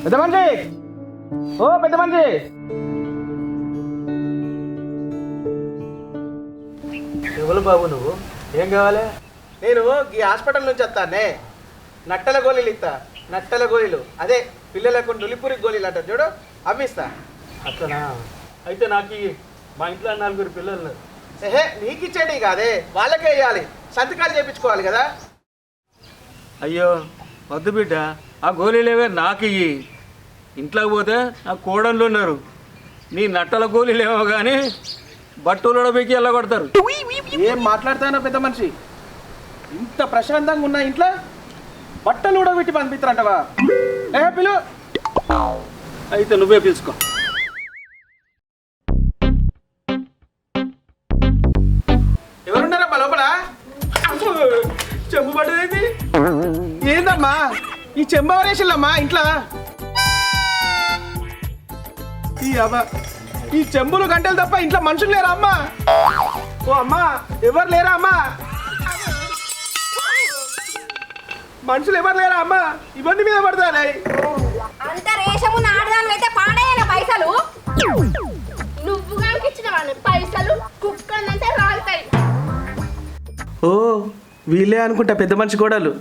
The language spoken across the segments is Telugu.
పెద్ద మనిషి, ఓ పెద్ద మనిషి. ఎవరు బాబు నువ్వు? ఏం కావాలి? నేను ఈ హాస్పిటల్ నుంచి వస్తానే. నట్టల గోళీలు ఇస్తా. నట్టల గోళీలు అదే పిల్లలకు నులిపురి గోళీలు అంటారు చూడు, అవి ఇస్తా. అట్లనా? అయితే నాకు మా ఇంట్లో 4 పిల్లలు. ఏహే, నీకు ఇచ్చేటి కాదే, వాళ్ళకే ఇవ్వాలి. సంతకాలు చేయించుకోవాలి కదా. అయ్యో వద్దు బిడ్డ, ఆ గోళీలేవే నాకు ఇయ్యి. ఇంట్లోకి పోతే నా కోడళ్ళు ఉన్నారు. నీ నట్టల గోళీలేమో కానీ బట్టలు బీకి వెళ్ళగొడతారు. ఏం మాట్లాడతానో పెద్ద మనిషి? ఇంత ప్రశాంతంగా ఉన్న ఇంట్లో బట్టలు ఉడగబెట్టి పంపిస్తారంటవా? ఏ పిలు. అయితే నువ్వే పిలుచుకో. ఎవరున్నారమ్మా లోపల? చెంబు పట్టదేంటి? ఏందమ్మా ఈ చెంబు ఎవరేసిల్లమ్మా ఇంట్లో? ఈ చెంబులు గంటలు తప్ప ఇంట్లో మనుషులు లేరా అమ్మా? ఓ అమ్మా, ఎవరు లేరా అమ్మా? మనుషులు ఎవరు లేరా అమ్మా? ఇవన్నీ మీద పడతానే. అంత రేషము నాడదాని అయితే పాడేయాల పైసలు. నువ్వు కనిపించిన పైసలు కుక్కనంటే రాలుతాయి. ఓ వీళ్ళే అనుకుంటా పెద్ద మనిషి కోడలు.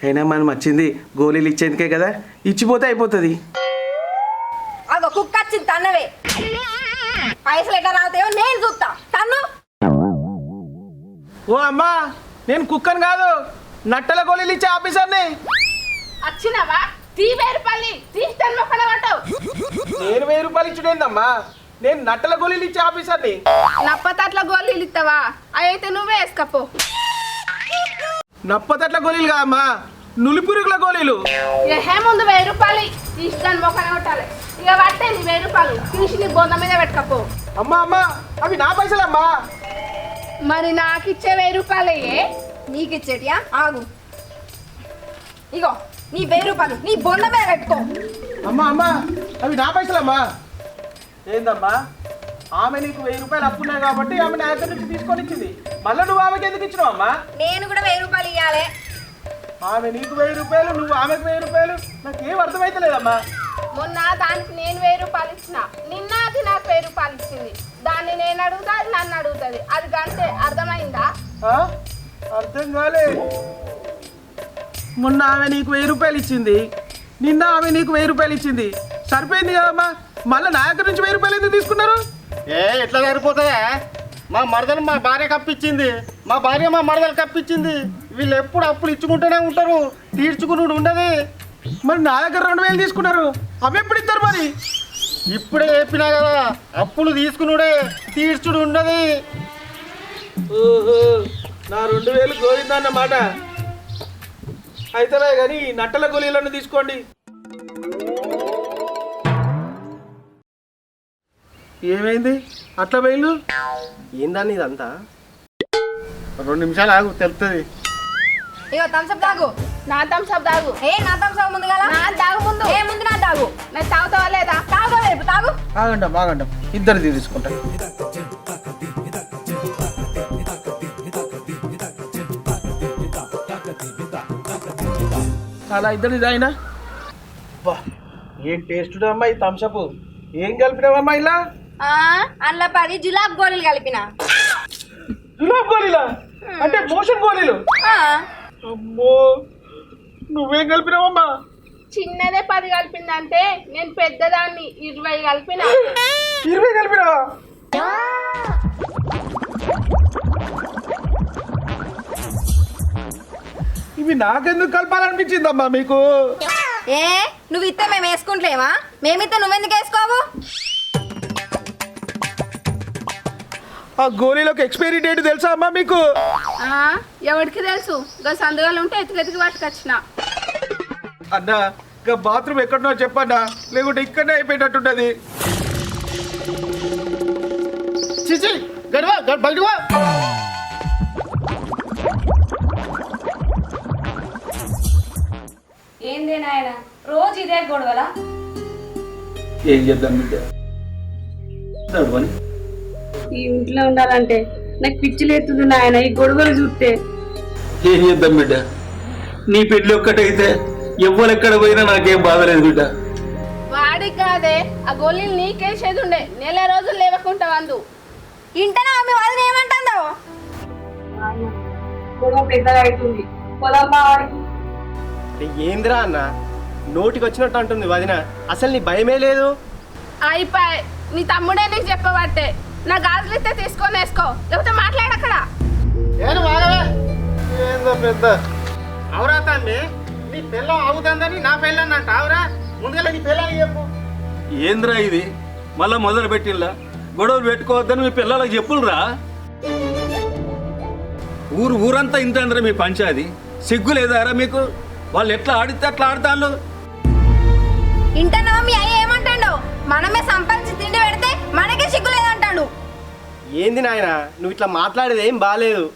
అయినా మనం వచ్చింది గోళీలు ఇచ్చేందుకే కదా, ఇచ్చిపోతే అయిపోతుంది. అగో కుక్క వచ్చింది తన్నవే. పైసలు ఎట్లా రావుతాయో నేను చూస్తా. తన్ను. ఓ అమ్మా, నేను కుక్కను కాదు, నట్టల గోళీలు ఇచ్చే ఆఫీసర్ని. వచ్చినవా? 1000 రూపాయలు తీస్తాను మొక్కల పట్టవు. నేను 1000 రూపాయలు ఇచ్చుడేందమ్మా? నేను నట్టల గోళీలు ఇచ్చే ఆఫీసర్ని. నప్పతట్ల గోళీలు ఇస్తావా? అయితే నువ్వే వేసుకపో. నప్పతట్ల గోళీలు కాదమ్మా, నులిపురుగుల గోళీలు. ఏహే, ముందు 1000 రూపాయలు తీస్తాను మొక్కన కొట్టాలి. ఇక పట్టే నీ 1000 రూపాయలు తీసి నీ బొంద మీద పెట్టుకపో. అమ్మా అమ్మా, అవి నా పైసలమ్మా. మరి నాకు ఇచ్చే 1000 రూపాయలయ్యే. నీకు ఇచ్చేటియా? ఆగు. ఇగో నీ 1000 రూపాయలు నీ బొంద మీద పెట్టుకో. అమ్మా అమ్మా, అవి నా పైసలమ్మా. ఏందమ్మా, ఆమె నీకు 1000 రూపాయలు అప్పున్నాయి కాబట్టి ఆమె నా దగ్గర నుంచి తీసుకొని ఇచ్చింది. మళ్ళీ నువ్వు ఆమెకి ఎందుకు ఇచ్చినావు అమ్మా? నేను కూడా 1000 రూపాయలు ఇవ్వాలి. ఆమె నీకు 1000 రూపాయలు, నువ్వు ఆమెకు 1000 రూపాయలు, నాకేం అర్థమైతలేదమ్మా. మొన్న దానికి నేను 1000 రూపాయలు ఇచ్చిన, నిన్న అది నాకు 1000 రూపాయలు ఇచ్చింది. దాన్ని నేను అడుగుతా, అది నన్ను అడుగుతుంది. అది గంటే అర్థమైందా? ఆ? అర్థం కాలే. మొన్న ఆమె నీకు 1000 రూపాయలు ఇచ్చింది, నిన్న ఆమె నీకు 1000 రూపాయలు ఇచ్చింది. సరిపోయింది కదమ్మా. మళ్ళీ నా దగ్గర నుంచి 1000 రూపాయలు ఎందుకు తీసుకున్నారు? ఎట్లా సరిపోతుందా? మా మరదలు మా భార్య కప్పించింది, మా భార్య మా మరదలు కప్పించింది. వీళ్ళు ఎప్పుడు అప్పులు ఇచ్చుకుంటూనే ఉంటారు, తీర్చుకుని ఉండదు. మరి నా దగ్గర 2000 తీసుకున్నారు, అవి ఎప్పుడు ఇస్తారు మరి? ఇప్పుడే చెప్పినా కదా, అప్పులు తీసుకునుడే, తీర్చుడు ఉండదు. ఓహో, నా 2000 గోవిందన్నమాట. అయితే కానీ నట్టల గోళీలను తీసుకోండి. ఏమైంది అట్లా బయలు? ఏందాన్ని ఇదంతా? 2 నిమిషాలు ఆగు, తెలుస్తుంది. ఇగో థమ్స్అప్ తాగు. నా థమ్స్అప్ తాగు. ఏ నా థమ్స్అప్ ముందు కదా? నా తాగు ముందు. ఏ ముందు నా తాగు. నేను తాగుతావా లేదా? తాగు రేపు తాగు. ఆగండి ఆగండి, ఇద్దరిది తీసుకుంటా. అలా ఇద్దరిది అయినా. ఏం టేస్ట్ అమ్మా ఈ థమ్స్అప్. ఏం కలిపినావమ్మా ఇలా? అందులో 10 జులాబ్ గోళీలు కలిపిన. జులాబ్ గోళీలా? అంటే మోషన్ గోళీలు? అమ్మో, నువ్వేం కలిపినావమ్మా? చిన్నదే 10 కలిపిందంటే నేను పెద్దదాన్ని 20 కలిపిన. 20 కలిపినావా? ఇవి నాకెందుకు కలపాలనిపించిందమ్మా మీకు? ఏ నువ్వు ఇస్తే మేము వేసుకుంటలేమా? మేమిస్తే నువ్వెందుకు వేసుకోవు? ఆ గోళీలోకి ఎక్స్పైరీ డేట్ తెలుసా అమ్మా మీకు? ఎవరికి తెలుసు? ఇంకా సందుగాలు ఉంటే ఎతికి పట్టుకొచ్చిన. అన్నా, ఇంకా బాత్రూమ్ ఎక్కడనో చెప్పన్నా, లేకుంటే ఇక్కడనే అయిపోయేటట్టుంటది. చిచి గడివా బయటవా. ఏంది నాయన రోజు ఇదే గొడవలా? ఏం చేద్దాం బిడ్డ, ఈ ఇంట్లో ఉండాలంటే నాకు పిచ్చి లేస్తుంది నాయన ఈ గొడవలు చూస్తే. ఏం చేద్దాం బిడ్డ, నీ పెళ్లి ఒక్కటైతే ఎవ్వరెక్కడ పోయినా నాకేం బాధలేదు బిడ్డ. అప్పుడికి కాదే ఆ గోళీలు నీకేసేది ఉండే నెల రోజులు లేవకుంటా వందు ఇంటనే ఆమె వదిన ఏమంటుందో గొడవ పెద్దగా అవుతుంది పొలం బావాడికి. ఏందిరా అన్న నోటికి వచ్చినట్టు అంటుంది వదిన. అసలు నీ భయమే లేదు. అయిపోయి నీ తమ్ముడే నీకు చెప్పబట్టే నా గాజులు ఇస్తే తీసుకొని వేసుకో లేకపోతే మాట్లాడక్కడ ఏను బాగవే ఏందో పెద్ద అవురా తమ్మి నీ పిల్లం అవుతుందని నా పిల్లని అంట అవురా ముందుగా నీ పిల్లని చెప్పు. ఏంద్రా ఇది మళ్ళా మొదలు పెట్టిల్లా? గొడవలు పెట్టుకోవద్దని మీ పిల్లలకు చెప్పులురా. ఊరంతా ఇంతండ్రా మీ పంచాది. సిగ్గు లేదారా మీకు? వాళ్ళు ఎట్లా ఆడితే అట్లా ఆడతాళ్ళు. ఇంటనే మీ అయ్య ఏమంటాడు? మనమే సంపాదించి తిండి పెడితే మనకే సిగ్గు లేదంటాడు. ఏంది నాయన నువ్వు ఇట్లా మాట్లాడేది ఏం బాలేదు.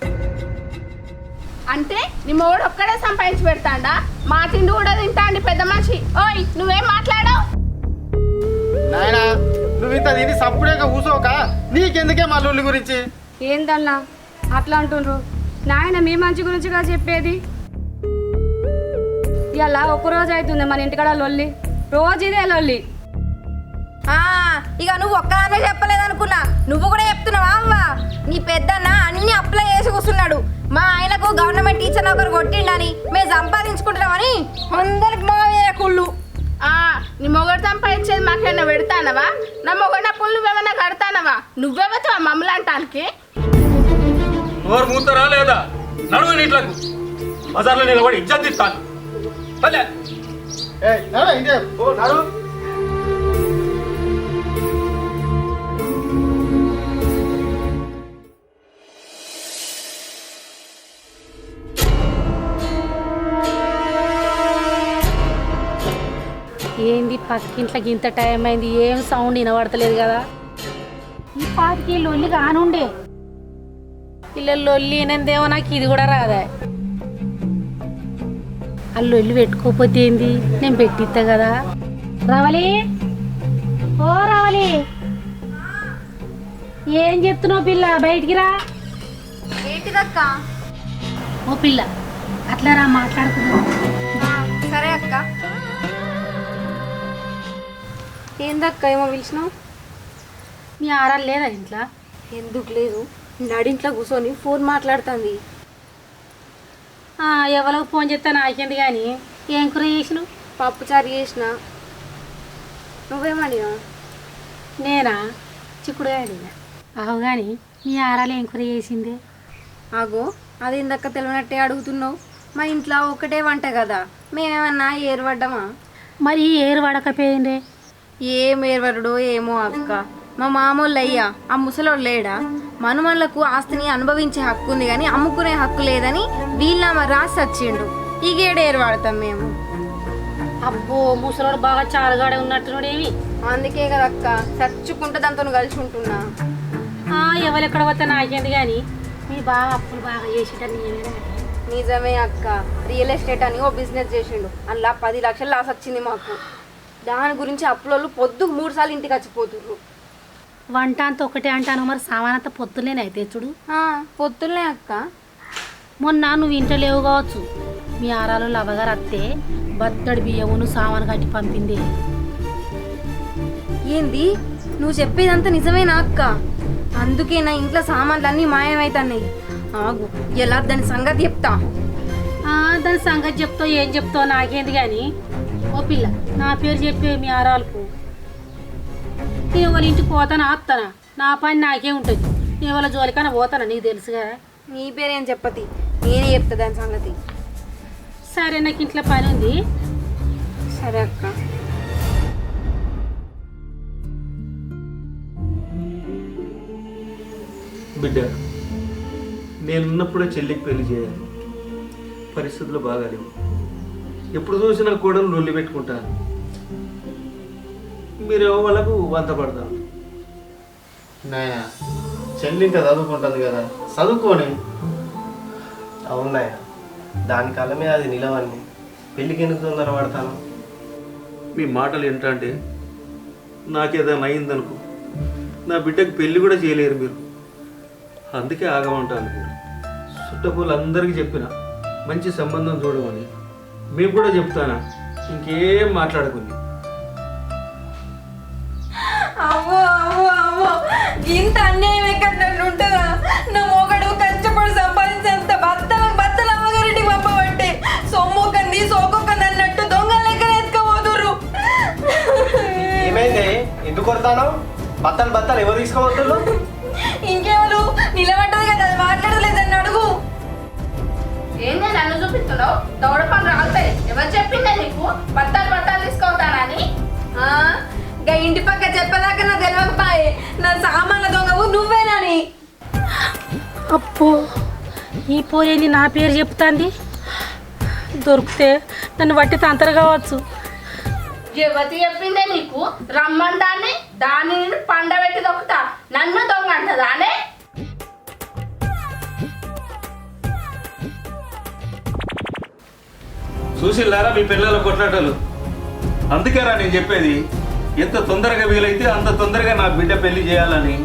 అంటే నీ మొగుడు ఒక్కడే సంపాదించి పెడతాండా? మా తిండి కూడా తింటా అండి పెద్ద మనిషి. ఓయ్ నువ్వేం మాట్లాడావు? నాయనా నువ్వు ఇంత తిని సప్పుడేగా కూసోక నీకెందుకే మా లొల్లి గురించి? ఏందన్నా అట్లా అంటుండ్రు? నాయన మీ మంచి గురించిగా చెప్పేది. ఇలా ఒక్కరోజు అవుతుంది మన ఇంటికాడ లొల్లి, రోజు ఇదే లొల్లి. ఇక నువ్వు ఒక్కదానే చెప్పలేదనుకున్నా, నువ్వు కూడా చెప్తున్నావా అవ్వ? నీ పెద్దన్న అన్ని అప్లై చేసి కూర్చున్నాడు. మా ఆయనకు గవర్నమెంట్ టీచర్ ఒకరు కొట్టిండని మేము సంపాదించుకుంటున్నామని అందరికి మా వేరే కుళ్ళు. నీ మొగుడు సంపాదించేది మాకేమన్నా పెడతానవా? నా మొగుడు పుల్లు నువ్వేమన్నా కడతానవా? నువ్వేవతో మమ్మల్ని అంటానికి నోరు మూతరా లేదా? నడువు నీట్లకు బజార్లో నిలబడి ఇజ్జత్ ఇస్తాను. ఇదే ఓ నడు. ఏంది పక్కింట్లోకి ఇంత టైం అయింది, ఏం సౌండ్ వినబడతలేదు కదా? ఈ పాటికి లొల్లి కానుండే పిల్లలు లొల్లి వినందేమో, నాకు ఇది కూడా రాదా? ఆ లొల్లి పెట్టుకోకపోతే ఏంది, నేను పెట్టిస్తా కదా. రవలి, ఓ రవలి, ఏం చెప్తున్నావు పిల్ల? బయటికి రా. ఏంటిదక్క? ఓ పిల్ల అట్లా రా, మాట్లాడుకుందాం. సరే అక్క. ఏందక్క ఏమో పిలిచినావు? మీ ఆరాలు లేదా ఇంట్లో? ఎందుకు లేదు, నడింట్లో కూర్చొని ఫోన్ మాట్లాడుతుంది. ఎవరికి ఫోన్ చేస్తా నాకేంది కానీ. ఏం కూర చేసినావు? పప్పుచారు చేసిన. నువ్వేమడినా? నేనా చిక్కుడుగా అడిగినా. అవు కానీ మీ ఆరాలు ఏం కూర చేసింది? ఆగో అది ఇందక్క తెలియనట్టే అడుగుతున్నావు. మా ఇంట్లో ఒకటే వంట కదా, మేమేమన్నా ఏర్పడ్డామా? మరి ఏరు వడకపోయిందే? ఏం ఏర్వరుడో ఏమో అక్క. మా మామూలు అయ్యా ఆ ముసలోడు లేడా, మనుమళ్ళకు ఆస్తిని అనుభవించే హక్కు ఉంది కానీ అమ్ముకునే హక్కు లేదని వీళ్ళ రాసి వచ్చిండు. ఈ గేడు ఏర్వాడతాం మేము. అబ్బో ముసలోడు బాగా చారుగాడే ఉన్నట్టున్నాడేమి. అందుకే కదా అక్క చచ్చుకుంటే దాంతో కలిసి ఉంటున్నా. ఎవరెక్కడ పోతే నాకేంది కానీ మీ బాగా అప్పులు బాగా చేసేటని ఏమైనా? నిజమే అక్క, రియల్ ఎస్టేట్ అని ఓ బిజినెస్ చేసిండు. అందులో 10 లక్షలు లాస్ వచ్చింది మాకు. దాని గురించి అప్పులోళ్ళు పొద్దుకు 3 సార్లు ఇంటికి వచ్చిపోతుర్రు. వంట అంతా ఒకటే అంటాను, మరి సామానంతా పొత్తులేనే అయితే చూడు. పొత్తులే అక్క. మొన్న నువ్వు ఇంట్లో లేవు కావచ్చు, మీ ఆరాలు లవగారు అత్తే బత్తడి బియ్యమును సామాను కట్టి పంపింది. ఏంది నువ్వు చెప్పేదంతా నిజమేనా అక్క? అందుకే నా ఇంట్లో సామాన్లు అన్నీ మాయమవుతున్నాయి. ఆగు ఎలా దాని సంగతి చెప్తా. దాని సంగతి చెప్తావు ఏం చెప్తావు నాకేంది కానీ. ఓ పిల్ల నా పేరు చెప్పే మీ ఆరాలకు. నేను వాళ్ళ ఇంటికి పోతానా ఆస్తానా? నా పని నాకే ఉంటుంది. నేను వాళ్ళ జోలికైనా పోతానా? నీకు తెలుసు కదా. నీ పేరేం చెప్పతి, నేనే చెప్తా దాని సంగతి. సరే నాకు ఇంట్లో పని ఉంది. సరే అక్క. బిడ్డ నేనున్నప్పుడే చెల్లికి పెళ్లి చేయాలి. పరిస్థితులు బాగాలేవు. ఎప్పుడు చూసినా కూడా లొల్లి పెట్టుకుంటాను. మీరేమో వాళ్ళకు వంత పడతారు. నాయన చెల్లి ఇంకా చదువుకుంటుంది కదా, చదువుకోని. అవునాయ దాని కాలమే అది నిలవని. పెళ్ళికి ఎందుకు తొందర పడతాను? మీ మాటలు ఏంటంటే నాకేదైనా అయిందనుకో, నా బిడ్డకి పెళ్ళి కూడా చేయలేరు మీరు. అందుకే ఆగమంటాను. మీరు చుట్టపూలు అందరికీ చెప్పిన మంచి సంబంధం చూడమని. మీకు కూడా చెప్తానా, ఇంకేం మాట్లాడుకుంది. ఇంత అన్యాయం ఎక్కడ ఉంటుందా? నా మొగడు కష్టపడి సంపాదించేంత బత్తల అమ్మగారింటికి పంపబట్టే సొమ్మొక్కంది సోకొక్కంది అన్నట్టు దొంగల లెక్కన ఎత్తుకోబోతుర్రు. ఏమైంది? ఎందుకు కొడతాను? బత్తలు ఎవరు తీసుకోబోతున్నారు? ఇంకేమలు నిలబడ్డది కదా, అది మాట్లాడలేదని అడుగు. ఏంది నన్ను చూపిస్తున్నావు? దౌడ పనులు రాలుతాయి. ఎవరు చెప్పిందే నీకు బత్తాలు తీసుకోతానని? ఇంకా ఇంటి పక్క చెప్పదాకా నాకు తెలియకపోయే నా సామాన్ల దొంగవు నువ్వేనని. అప్పో, ఈ పోరేంది నా పేరు చెప్తాంది? దొరికితే నన్ను బట్టి తంతర కావచ్చు. యువతి చెప్పిందే నీకు రమ్మంటాన్ని? దాన్ని నేను పండబెట్టి దొక్కుతా. నన్ను దొంగ అంటదానే? చూసిల్లారా మీ పిల్లల కొట్లాటలు? అందుకేరా నేను చెప్పేది, ఎంత తొందరగా వీలైతే అంత తొందరగా నా బిడ్డ పెళ్లి చేయాలని.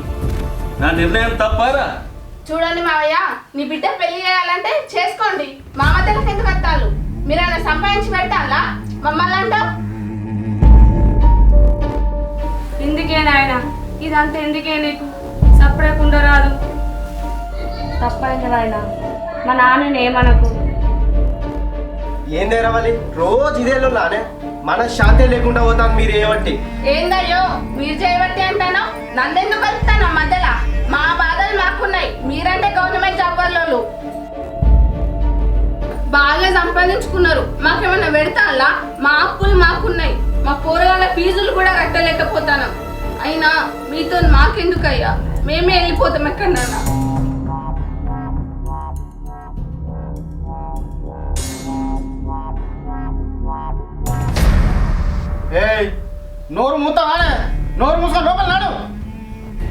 నా నిర్ణయం తప్పారా? చూడండి మావయ్య, నీ బిడ్డ పెళ్లి చేయాలంటే చేసుకోండి. మా మధ్యలో ఎందుకు వస్తాను? మీరైనా సంపాదించి పెడతాలా మమ్మల్ని అంటావు? ఎందుకే నాయన ఇదంతా ఎందుకే నీకు? సపరేకుండా రాదు. తప్పైంది నాయన, మా నాన్నని ఏమనకు. ఏందే రావాలి? రోజు ఇదే నానే మన శాంతి లేకుండా పోతాను మీరు ఏమంటే. ఏందయ్యో మీరు చేయబట్టి అంటాను? నన్నెందుకు కలుపుతాను మధ్యలో? మా బాధలు మాకున్నాయి. మీరంటే గవర్నమెంట్ జాబ్ వాళ్ళు బాగా సంపాదించుకున్నారు. మాకేమన్నా పెడతాలా? మా అప్పులు మాకున్నాయి. మా పోరగాళ్ళ ఫీజులు కూడా కట్టలేకపోతాను. అయినా మీతో మాకెందుకయ్యా? మేమే వెళ్ళిపోతాం ఎక్కడన్నా. నోరు మూతావానే? నోరు మూసుకొని లోపల నాడు.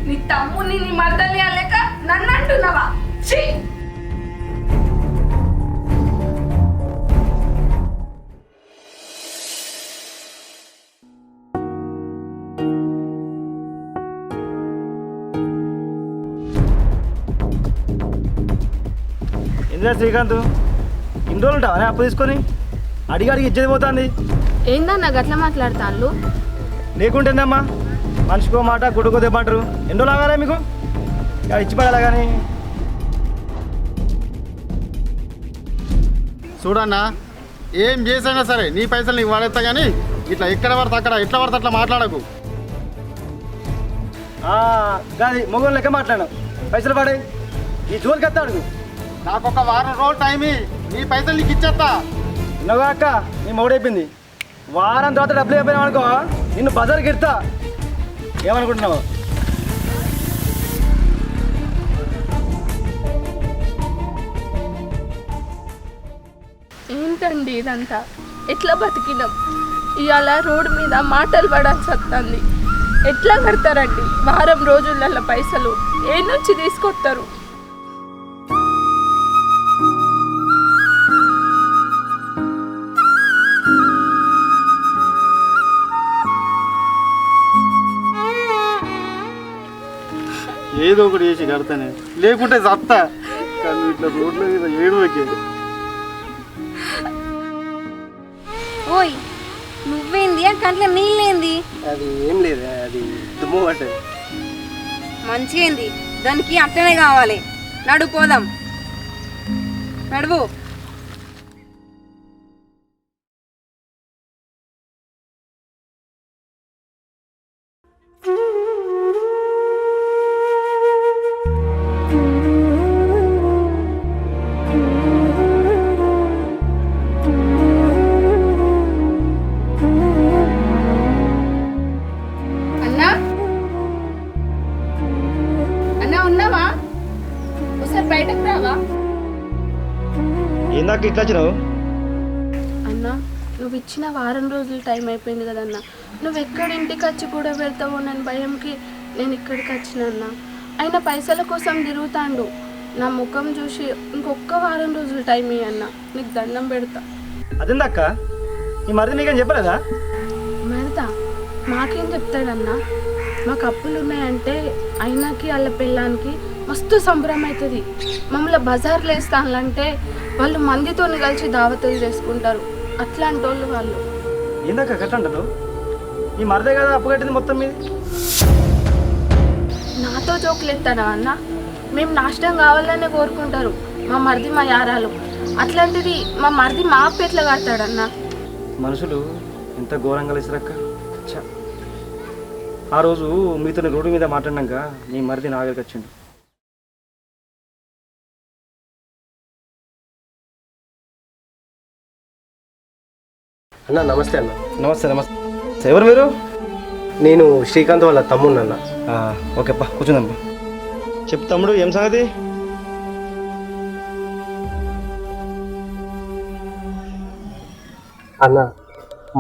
నీ తమ్ముని నీ మర్దల్ని లేక నన్ను అంటున్నావా? ఛీ! ఎందుకంటే శ్రీకాంత్ ఇన్ని రోజులు ఉంటావా అప్పు తీసుకొని? అడిగి ఇచ్చేది పోతుంది. ఏందన్నా గట్లా మాట్లాడతాను? లేకుంటేందమ్మా, మనిషికో మాట గుడ్డుకో దెబ్బంటారు. ఎన్ని రోజులు ఆగారా మీకు? ఇచ్చి పడాలా కానీ. చూడన్నా, ఏం చేసైనా సరే నీ పైసలు నీకు వాడేస్తా కానీ ఇట్లా ఎక్కడ పడితే అక్కడ ఎట్లా పడితే అట్లా మాట్లాడకు. కాదు మొగోళ్ళు లెక్క మాట్లాడు. పైసలు పడే ఈ జోలికి వస్తాడు. నాకు ఒక వారం రోజులు టైం నీ పైసలు నీకు ఇచ్చేస్తా. విన్నావా అక్క, నీ మొగుడైపోయింది. వారం తర్వాత డబ్బులు అయిపోయినావు అనుకో, నిన్ను బజార్కి ఎడతా. ఏమనుకుంటున్నావు? ఏంటండి ఇదంతా? ఎట్లా బతికినాం? ఇవాళ రోడ్డు మీద మాటలు పడాల్సి వస్తుంది. ఎట్లా కడతారండి వారం రోజులలో పైసలు? ఏ నుంచి తీసుకొస్తారు? ఏదో ఒకటి చేసి కడతానే, లేకుంటే చత్తా. కానీ ఇట్లా రోడ్ల మీద ఏడువకే. ఓయ్ నువ్వేంది? ఆ కంట్లో నీళ్ళేంది? అది ఏం లేదు, అది దుమ్ము అంటే. మంచిగేంది, దానికి అట్టనే కావాలి. నడు పోదాం, నడువు. అన్నా అన్నా ఉన్నావా? ఒకసారి బయటకు రావా? ఏందాక ఇట్లా వచ్చినావు? అన్నా నువ్వు ఇచ్చిన వారం రోజులు టైం అయిపోయింది కదన్నా. నువ్వు ఎక్కడ ఇంటికి వచ్చి కూడా పెడతావో నేను భయంకి నేను ఇక్కడికి వచ్చిన అన్న. అయినా పైసల కోసం తిరుగుతాండు. నా ముఖం చూసి ఇంకొక వారం రోజులు టైం ఇయ్యి అన్న, నీకు దండం పెడతా. అదేందక్క, ఈ మరిది నీకేం చెప్పలేదా? పెడతా, మాకేం చెప్తాడన్నా? మాకు అప్పులు ఉన్నాయంటే అయినాకి వాళ్ళ పిల్లానికి మస్తు సంబరం అవుతుంది. మమ్మల్ని బజార్లో వేస్తానంటే వాళ్ళు మందితో కలిసి దావతులు చేసుకుంటారు. అట్లాంటి వాళ్ళు వాళ్ళు. ఏందక్క కట్టంటారు? ఈ మరిదే కదా అప్పు కట్టింది మొత్తం మీద. నాతో జోకులు ఎత్తాడా అన్న? మేము నాశనం కావాలనే కోరుకుంటారు మా మరిది మా యారాలు. అట్లాంటిది మా మరిది మా అప్పు ఎట్లా కడతాడన్నా? మనుషులు ఎంత ఘోరంగా లేసరక్క. ఆ రోజు మీతో రోడ్డు మీద మాట్లాడినాక నీ మరిది నా దగ్గరికి వచ్చిండు. అన్న నమస్తే అన్న. నమస్తే నమస్తే. ఎవరు మీరు? నేను శ్రీకాంత్ వాళ్ళ తమ్ముడు అన్న. ఓకేప్పా కూర్చుందమ్మా. చెప్పు తమ్ముడు, ఏం సంగతి? అన్న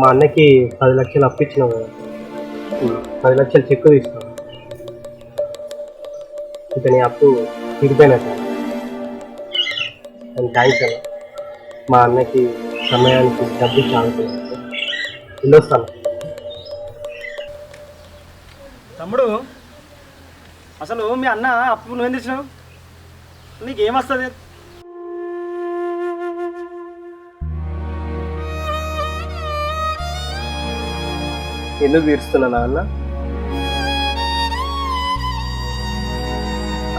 మా అన్నకి 10 లక్షలు అప్పించినావు కదా, 10 లక్షలు చెక్కు తీసుకున్నావు. ఇక నీ అప్పు తీరిపోయినట్టు. థ్యాంక్స్ అన్న. మా అన్నకి సమయానికి డబ్బు చాలు. వెళ్ళొస్తాను తమ్ముడు. అసలు మీ అన్న అప్పు నువ్వేం తెచ్చినావు? నీకేమొస్తుంది? ఎందుకు తీరుస్తున్నా అన్న?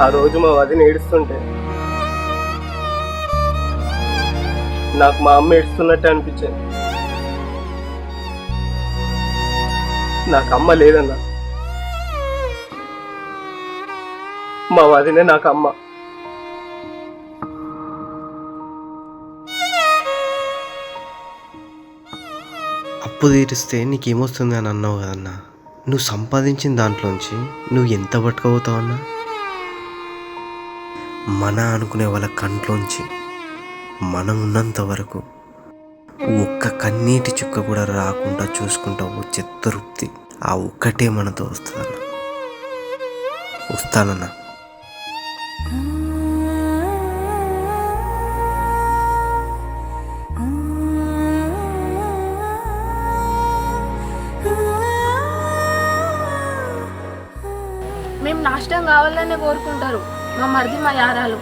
ఆ రోజు మా వదిన ఏడుస్తుంటే నాకు మా అమ్మ ఏడుస్తున్నట్టే అనిపించింది. నాకు అమ్మ లేదన్నా, మా వదినే నాకు అమ్మ. అప్పు తీరిస్తే నీకేమొస్తుంది అని అన్నావు కదన్నా. నువ్వు సంపాదించిన దాంట్లోంచి నువ్వు ఎంత పట్టుకోబోతావన్నా? మన అనుకునే వాళ్ళ కంట్లోంచి మనం ఉన్నంత వరకు ఒక్క కన్నీటి చుక్క కూడా రాకుండా చూసుకుంటా వచ్చే తృప్తి ఆ ఒక్కటే మనతో వస్తుందన్న. వస్తానన్నా. మేము నాశనం కావాలనే కోరుకుంటారు మా మరిది మా యారాలు.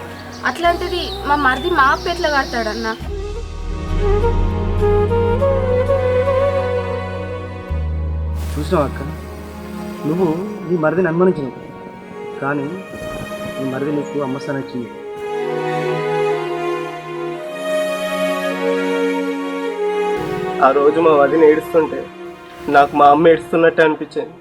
అట్లాంటిది మా మరిది మా అప్పు ఎట్లా కడతాడన్నా? చూసినావు అక్క, నువ్వు నీ మరిదిని అనుమానించినావు, కానీ నీ మరిది నీకు అమ్మస్తాను వచ్చింది. ఆ రోజు మా వదిన ఏడుస్తుంటే నాకు మా అమ్మ ఏడుస్తున్నట్టే అనిపించింది.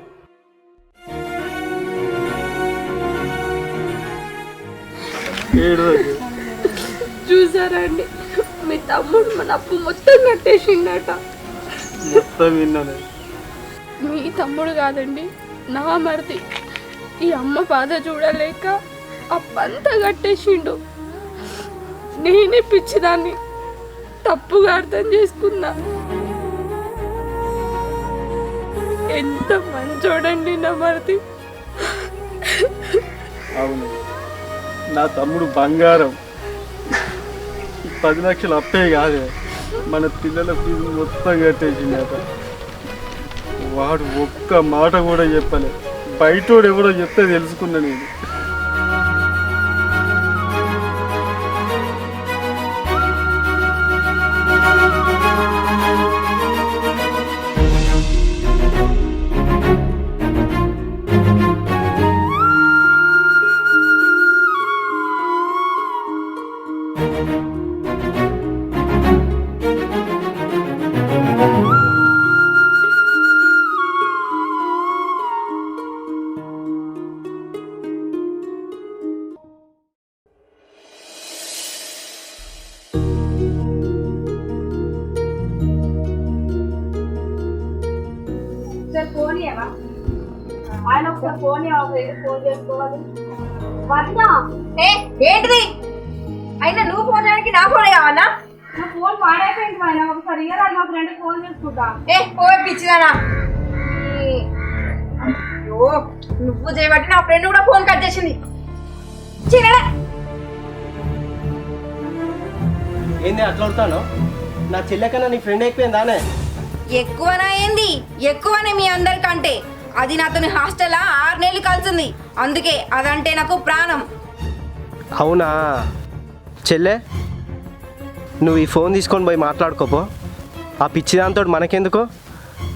చూసారా అండి, మీ తమ్ముడు మన అప్పు మొత్తం కట్టేసిండట. మొత్తం విన్నాను. మీ తమ్ముడు కాదండి, నా మరిది. ఈ అమ్మ బాధ చూడలేక అప్పంతా కట్టేసిండు. నేనే పిచ్చిదాన్ని తప్పుగా అర్థం చేసుకున్నా. ఎంత మంచోడండి నా మరిది. అవును, నా తమ్ముడు బంగారం. 10 లక్షలు అప్పే కాదే, మన పిల్లల ఫీజు మొత్తం కట్టేసిందట. వాడు ఒక్క మాట కూడా చెప్పలే. బయటోడు ఎవడో చెప్తే తెలుసుకున్నా నేను. ఆయన ఒకసారి ఫోన్ చేసుకోవాలి. ఏంటిది? అయినా నువ్వు ఫోన్ చేయడానికి నా ఫోన్ కావాలా? నా ఫోన్ పాడైపోయింది. ఆయన ఒకసారి ఇయ్యాలి, మా ఫ్రెండ్ ఫోన్ చేసుకుంటా. పిచ్చిదానా? అయ్యో, నువ్వు చేయబట్టి నా ఫ్రెండ్ కూడా ఫోన్ కట్ చేసింది. ఏంది అట్లా ఉంటాను? నా చెల్లెకన్నా నీ ఫ్రెండ్ అయిపోయిందానే? ఎక్కువనా ఏంది? ఎక్కువనే మీ అందరికంటే. అది నాతో హాస్టల్లో 6 నెలలు కలిసింది. అందుకే అదంటే నాకు ప్రాణం. అవునా చెల్లె, నువ్వు ఈ ఫోన్ తీసుకొని పోయి మాట్లాడుకోపో. ఆ పిచ్చి దాంతో మనకెందుకో,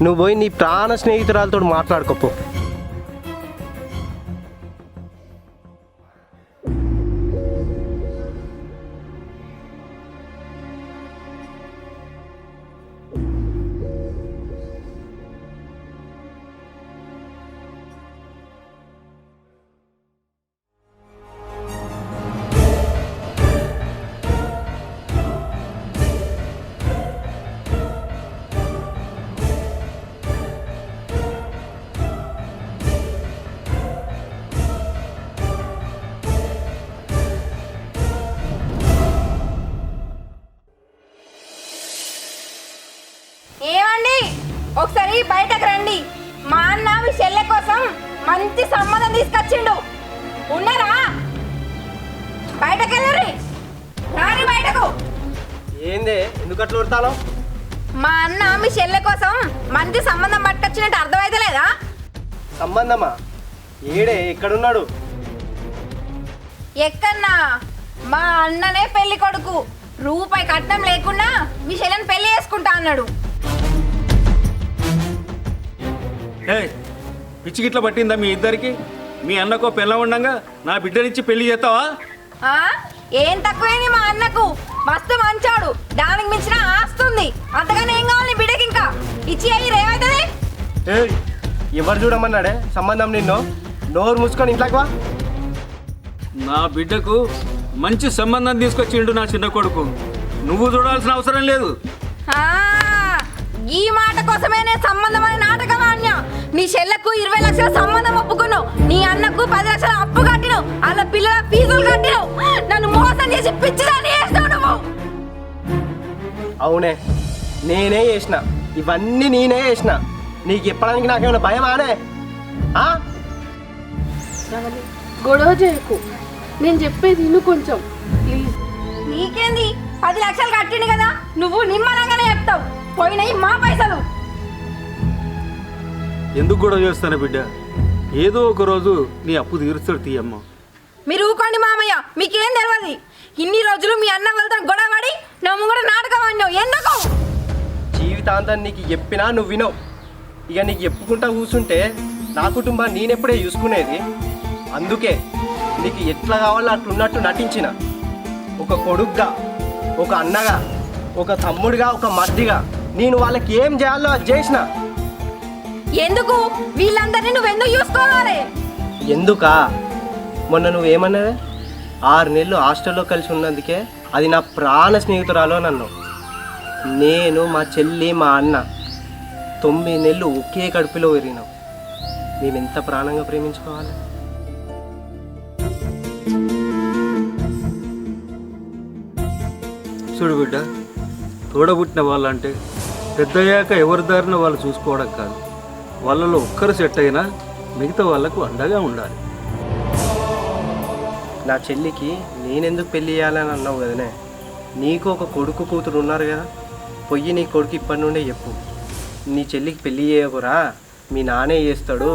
నువ్వు పోయి నీ ప్రాణ స్నేహితురాలతో మాట్లాడుకోపో. ఏమండి ఒకసారి బయటకు రండి. మా అన్న మీ చెల్లె కోసం మంచి సంబంధం తీసుకొచ్చిండు. ఉన్నారా? బయటకు వెళ్ళరు. రాని బయటకు. ఏందే ఎందుకు అట్లా కొడతాలో? మా అన్న మీ చెల్లె కోసం మంచి సంబంధం పట్టుకొచ్చినట్టు అర్థమైతే లేదా? సంబంధమా? ఏడే ఎక్కడున్నాడు? ఎక్కన్నా మా అన్ననే పెళ్లి కొడుకు. రూపాయి కట్నం లేకుండా మీ చెల్లెని పెళ్లి చేసుకుంటా అన్నాడు. పిచ్చి గిట్ల పట్టిందా మీ ఇద్దరికి? మీ అన్నకో పెళ్ళ ఉండంగా నా బిడ్డనిచ్చి పెళ్లి చేస్తావా? ఏం తక్కువేని మా అన్నకు, మస్తు మంచాడు. దానికి మించిన ఆస్తుంది. అంతగానే ఏం కావాలి నీ బిడ్డకి? ఇంకా ఇచ్చి అయ్యి రేమైతుంది? ఎవరు చూడమన్నాడే సంబంధం? నిన్ను నోరు మూసుకొని ఇంట్లోకి వా. నా బిడ్డకు మంచి సంబంధం తీసుకొచ్చిండు నా చిన్న కొడుకు. నువ్వు చూడాల్సిన అవసరం లేదు. ఈ మాట కోసమే నేను సంబంధం అనే నాటకం ఆడినా. నీ చెల్లకు 20 లక్షల సంబంధం ఒప్పుకున్నావు. నీ అన్నకు 10 లక్షల అప్పు కట్టినావు. అలా పిల్లల ఫీజులు కట్టినావు. నన్ను మోసం చేసి పిచ్చిదాన్ని చేస్తావు నువ్వు. అవునే, నేనే చేసిన. ఇవన్నీ నేనే చేసిన. నీకు చెప్పడానికి నాకేమైనా భయమానే? గొడవ చేయకు, నేను చెప్పేది విను కొంచెం ప్లీజ్. నీకేంది? 10 లక్షలు కట్టిండు కదా, నువ్వు నిమ్మలంగానే చెప్తావు. పోయినాయి మా పైసలు. ఎందుకు గొడవ చేస్తాను బిడ్డ? ఏదో ఒక రోజు నీ అప్పు తీరుస్తాడు తీయమ్మ. మీరు ఊకోండి మామయ్య, మీకేం తెలియదు. ఇన్ని రోజులు మీ అన్న వెళ్తాను గొడవ పడి నువ్వు కూడా నాటకం అన్నావు. ఎందుకు? జీవితాంతం నీకు చెప్పినా నువ్వు వినవు. ఇక నీకు చెప్పుకుంటా కూర్చుంటే నా కుటుంబాన్ని నేనెప్పుడే చూసుకునేది. అందుకే నీకు ఎట్లా కావాలో అట్లున్నట్టు నటించిన. ఒక కొడుగ్గా, ఒక అన్నగా, ఒక తమ్ముడిగా, ఒక మర్దిగా నేను వాళ్ళకి ఏం చేయాలో అది చేసిన. ఎందుకు? వీళ్ళందరినీ నువ్వెందుకు చూసుకోవాలి? ఎందుకా? మొన్న నువ్వేమన్నావే? 6 నెలలు హాస్టల్లో కలిసి ఉన్నందుకే అది నా ప్రాణ స్నేహితురాలు నన్ను. నేను, మా చెల్లి, మా అన్న 9 నెలలు ఒకే కడుపులో పెరిగినాం. మేము ఎంత ప్రాణంగా ప్రేమించుకోవాలి? చూడు బిడ్డ, తోడబుట్టిన వాళ్ళంటే పెద్దయ్యాక ఎవరి దారిన వాళ్ళు చూసుకోవడం కాదు. వాళ్ళలో ఒక్కరు సెట్ అయినా మిగతా వాళ్ళకు అండగా ఉండాలి. నా చెల్లికి నేనెందుకు పెళ్ళి చేయాలని అన్నావు కదనే. నీకు ఒక కొడుకు కూతురు ఉన్నారు కదా, పొయ్యి నీ కొడుకు ఇప్పటి నుండే చెప్పు. నీ చెల్లికి పెళ్ళి చేయకురా, మీ నానే చేస్తాడు.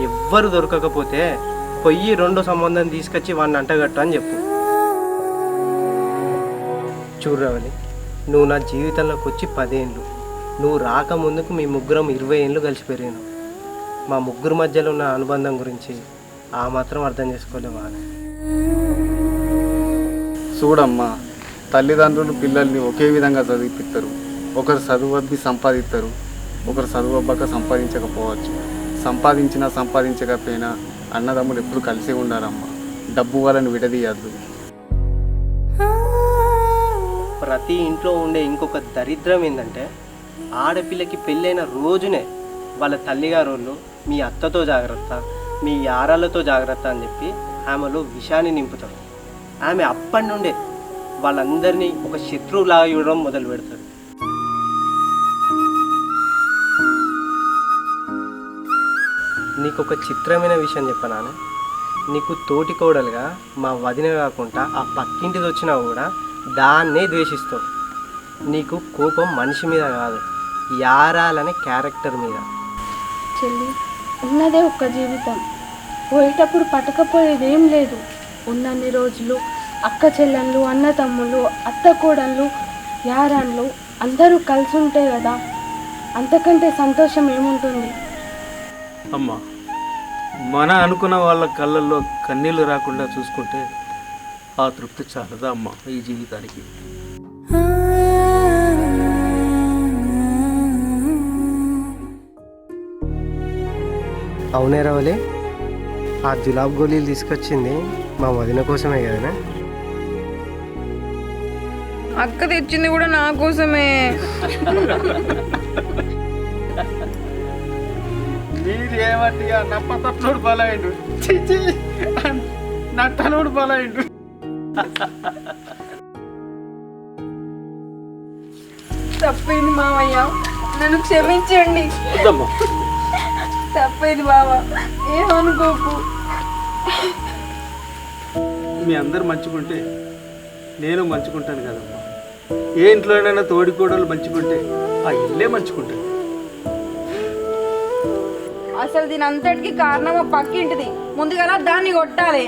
ఎవ్వరు దొరకకపోతే పొయ్యి 2 సంబంధం తీసుకొచ్చి వాడిని అంటగట్టు అని చెప్పు. చూడరావలి, నువ్వు నా జీవితంలోకి వచ్చి 10 ఏళ్ళు. నువ్వు రాకముందుకు మీ ముగ్గురం 20 ఏళ్ళు కలిసి పెరిగినావు. మా ముగ్గురు మధ్యలో ఉన్న అనుబంధం గురించి ఆ మాత్రం అర్థం చేసుకోలేవా? చూడమ్మా, తల్లిదండ్రులు పిల్లల్ని ఒకే విధంగా చదివిపిస్తారు. ఒకరు చదువద్ది సంపాదిస్తారు, ఒకరు చదువబ్బాక సంపాదించకపోవచ్చు. సంపాదించినా సంపాదించకపోయినా అన్నదమ్ములు ఎప్పుడు కలిసే ఉండాలమ్మా. డబ్బు వాళ్ళని విడదీయద్దు. ప్రతి ఇంట్లో ఉండే ఇంకొక దరిద్రం ఏంటంటే, ఆడపిల్లకి పెళ్ళైన రోజునే వాళ్ళ తల్లిగారు వాళ్ళు మీ అత్తతో జాగ్రత్త, మీ యారాలతో జాగ్రత్త అని చెప్పి ఆమెలో విషాన్ని నింపుతారు. ఆమె అప్పటి నుండే వాళ్ళందరినీ ఒక శత్రువులాగా చూడడం మొదలు పెడతారు. నీకు ఒక చిత్రమైన విషయం చెప్పనాను. నీకు తోటి కోడలుగా మా వదిన కాకుండా ఆ పక్కింటిది వచ్చినా కూడా దాన్నే ద్వేషిస్తావు. నీకు కోపం మనిషి మీద కాదు, యారాలనే క్యారెక్టర్ మీద. చెల్లి, ఉన్నదే ఒక్క జీవితం. పోయేటప్పుడు పట్టకపోయేదేం లేదు. ఉన్నన్ని రోజులు అక్క చెల్లెళ్ళు, అన్న తమ్ముళ్ళు, అత్త కోడళ్ళు, యారాన్లు అందరూ కలిసి ఉంటే కదా, అంతకంటే సంతోషం ఏముంటుంది? అమ్మా, మన అనుకున్న వాళ్ళ కళ్ళల్లో కన్నీళ్ళు రాకుండా చూసుకుంటే ఆ తృప్తి చాలదా అమ్మా ఈ జీవితానికి? అవునే రావాలి, ఆ జులాబ్ గోళీలు తీసుకొచ్చింది మా వదిన కోసమే కదనే. అక్క తెచ్చింది కూడా నా కోసమే. ఏమంటే నప్పతట్లోడు బలైండు, నట్టలోడు బలైండు. తప్పింది మామయ్య, నన్ను క్షమించండి. వద్దమ్మా. తప్పేది బావా, ఏమనుకోకు. మీ అందరు మంచుకుంటే నేను మంచుకుంటాను కదమ్మా. ఏ ఇంట్లోనైనా తోడికోడలు మంచుకుంటే ఆ ఇల్లే మంచుకుంటాను. అసలు దీని అంతటికి కారణం పక్కింటిది. ముందుగా దాన్ని కొట్టాలి.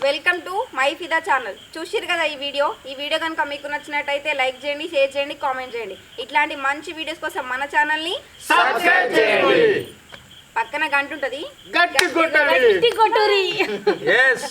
వెల్కమ్ టు మై ఫిదా ఛానల్. చూసిరు కదా ఈ వీడియో కనుక మీకు నచ్చినట్టయితే లైక్ చేయండి, షేర్ చేయండి, కామెంట్ చేయండి. ఇట్లాంటి మంచి వీడియోస్ కోసం మన ఛానల్ని సబ్స్క్రైబ్ చేయండి. పక్కన గంట ఉంటుంది, గట్టి కొట్టండి. కొట్టురి. ఎస్